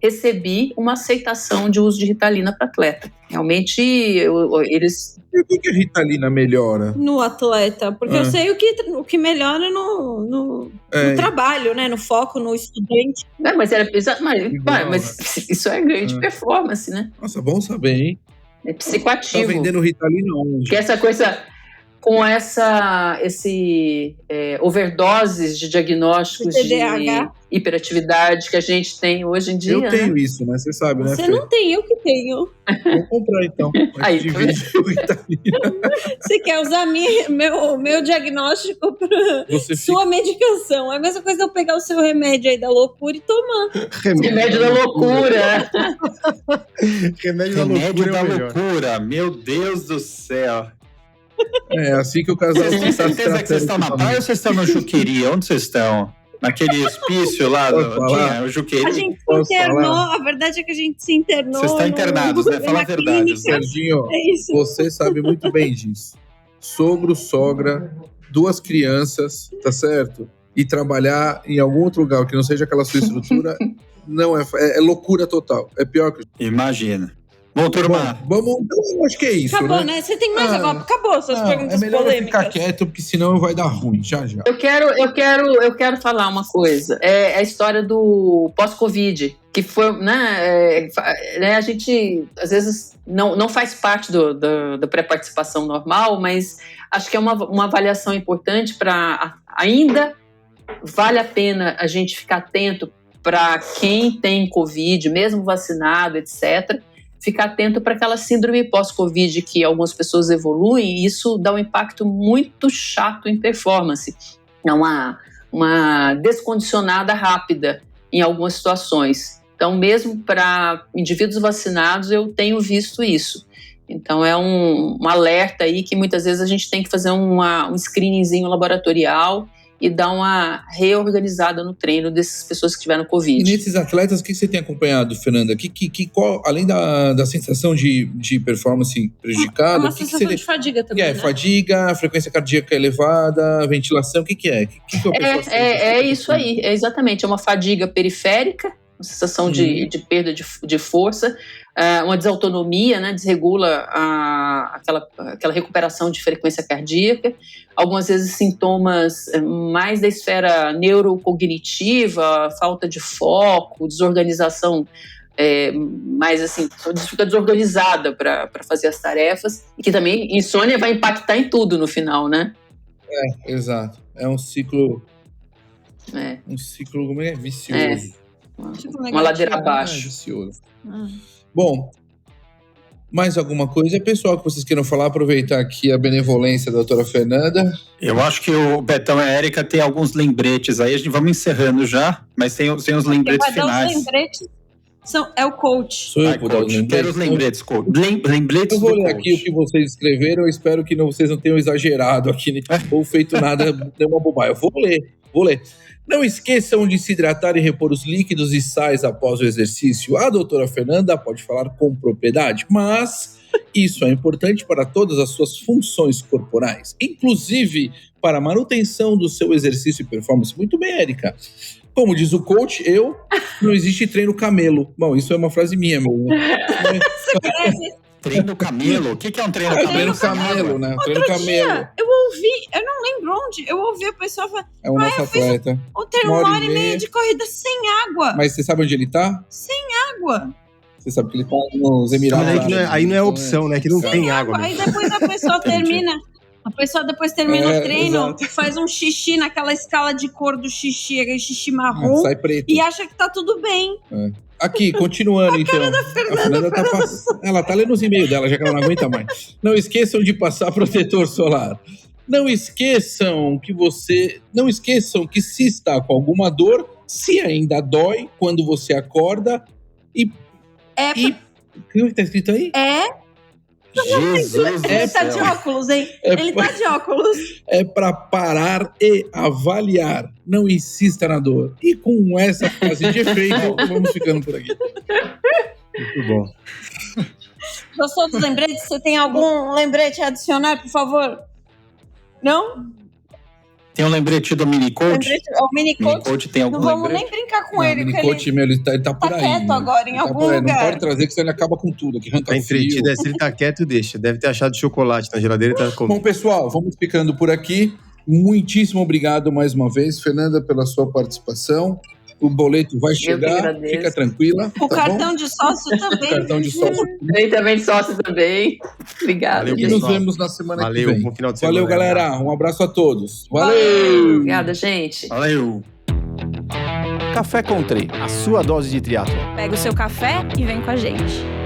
recebi uma aceitação de uso de Ritalina para atleta. Realmente, eles... E o que a Ritalina melhora? No atleta, porque eu sei o que melhora no trabalho, né? No foco, no estudante. Mas isso é ganho de performance, né? Nossa, bom saber, hein? É psicoativo. Tá vendendo Ritalina onde? Que essa coisa... Com overdoses de diagnósticos de hiperatividade que a gente tem hoje em dia. Eu tenho isso, né? Você sabe, né? Você não tem, eu que tenho. Vou comprar então. Aí, você quer usar meu diagnóstico para sua medicação. É a mesma coisa eu pegar o seu remédio aí da loucura e tomar. Remédio da loucura. Remédio da loucura. Meu Deus do céu. Assim que o casal Vocês têm certeza que vocês estão na praia ou vocês estão no Chuqueria? Onde vocês estão? Naquele hospício lá, tinha o Juqueiro. A gente se internou, a verdade é que a gente se internou. Vocês estão internados, né? Fala a verdade. Serginho, É isso. você sabe muito bem disso. Sogro, sogra, 2 crianças, tá certo? E trabalhar em algum outro lugar que não seja aquela sua estrutura, não é loucura total. É pior que... Imagina. Bom, turma. Vamos, eu acho que é isso, Acabou, né? Você tem mais agora? Acabou suas perguntas é melhor polêmicas. eu ficar quieto, porque senão vai dar ruim, já. Eu quero falar uma coisa. É a história do pós-Covid, que foi, né, a gente, às vezes, não faz parte da pré-participação normal, mas acho que é uma avaliação importante para ainda vale a pena a gente ficar atento para quem tem Covid, mesmo vacinado, etc., ficar atento para aquela síndrome pós-Covid que algumas pessoas evoluem, e isso dá um impacto muito chato em performance. É uma descondicionada rápida em algumas situações. Então, mesmo para indivíduos vacinados, eu tenho visto isso. Então, é um alerta aí que muitas vezes a gente tem que fazer um screeningzinho laboratorial e dar uma reorganizada no treino dessas pessoas que tiveram Covid. E nesses atletas, o que você tem acompanhado, Fernanda? Qual, além da sensação de performance prejudicada... Uma sensação de fadiga também, né? Fadiga, frequência cardíaca elevada, ventilação, o que é? É isso aí, exatamente. É uma fadiga periférica, uma sensação de perda de força, uma desautonomia, né, desregula aquela recuperação de frequência cardíaca, algumas vezes sintomas mais da esfera neurocognitiva, falta de foco, desorganização, mais assim, fica desorganizada para fazer as tarefas, e que também insônia vai impactar em tudo no final, né? Exato. É um ciclo... Um ciclo, como é? Vicioso. Uma ladeira abaixo. Vicioso. Bom, mais alguma coisa? Pessoal, que vocês queiram falar, aproveitar aqui a benevolência da doutora Fernanda. Eu acho que o Betão e a Érica tem alguns lembretes aí, a gente vamos encerrando já, mas tem os lembretes finais. Os lembretes é o coach. Sou eu, coach. Quero os lembretes, coach. Lembretes eu vou do ler coach. aqui o que vocês escreveram, eu espero que vocês não tenham exagerado aqui, ou feito nada, deu uma bobagem. Eu vou ler. Não esqueçam de se hidratar e repor os líquidos e sais após o exercício. A doutora Fernanda pode falar com propriedade, mas isso é importante para todas as suas funções corporais, inclusive para a manutenção do seu exercício e performance. Muito bem, Érica. Como diz o coach, não existe treino camelo. Bom, isso é uma frase minha, meu. Treino camelo? O que é um treino camelo? Treino camelo, né? Treino camelo. Eu ouvi, eu não lembro onde, eu ouvi a pessoa falar... É um nosso atleta. Eu treino 1h30 de corrida sem água. Mas você sabe onde ele tá? Sem água. Você sabe que ele tá nos Emirados. Aí não é opção, né? Que não tem água. Aí depois a pessoa termina... A pessoa depois termina o treino, exato. faz um xixi naquela escala de cor do xixi, aquele xixi marrom, sai preto. e acha que tá tudo bem. Aqui, continuando então. A Fernanda ela tá lendo os e-mails dela, já que ela não aguenta mais. Não esqueçam de passar protetor solar. Não esqueçam que se está com alguma dor, se ainda dói quando você acorda o que tá escrito aí? Jesus, ele tá de óculos, hein? Ele tá de óculos. É para parar e avaliar. Não insista na dor. E com essa frase de efeito, vamos ficando por aqui. Muito bom. Gostou dos lembretes? Você tem algum lembrete a adicionar, por favor? Não? Tem um lembrete do mini-coach? O mini-coach tem algum não vamos lembrete? nem brincar com ele, porque Coach, ele tá por aí. quieto agora, em algum lugar. Não pode trazer, que senão ele acaba com tudo. Que arranca tá entretido, se ele tá quieto, deixa. Deve ter achado chocolate na geladeira e tá comendo. Bom, pessoal, vamos ficando por aqui. Muitíssimo obrigado mais uma vez, Fernanda, pela sua participação. O boleto vai chegar, fica tranquila. O cartão de sócio também. Cartão de sócio. Tem também de sócio também. Obrigada. Valeu, E nos vemos na semana que vem. Bom final de semana. Valeu, galera. Um abraço a todos. Valeu! Obrigada, gente. Valeu! Café Country, a sua dose de triatlo. Pega o seu café e vem com a gente.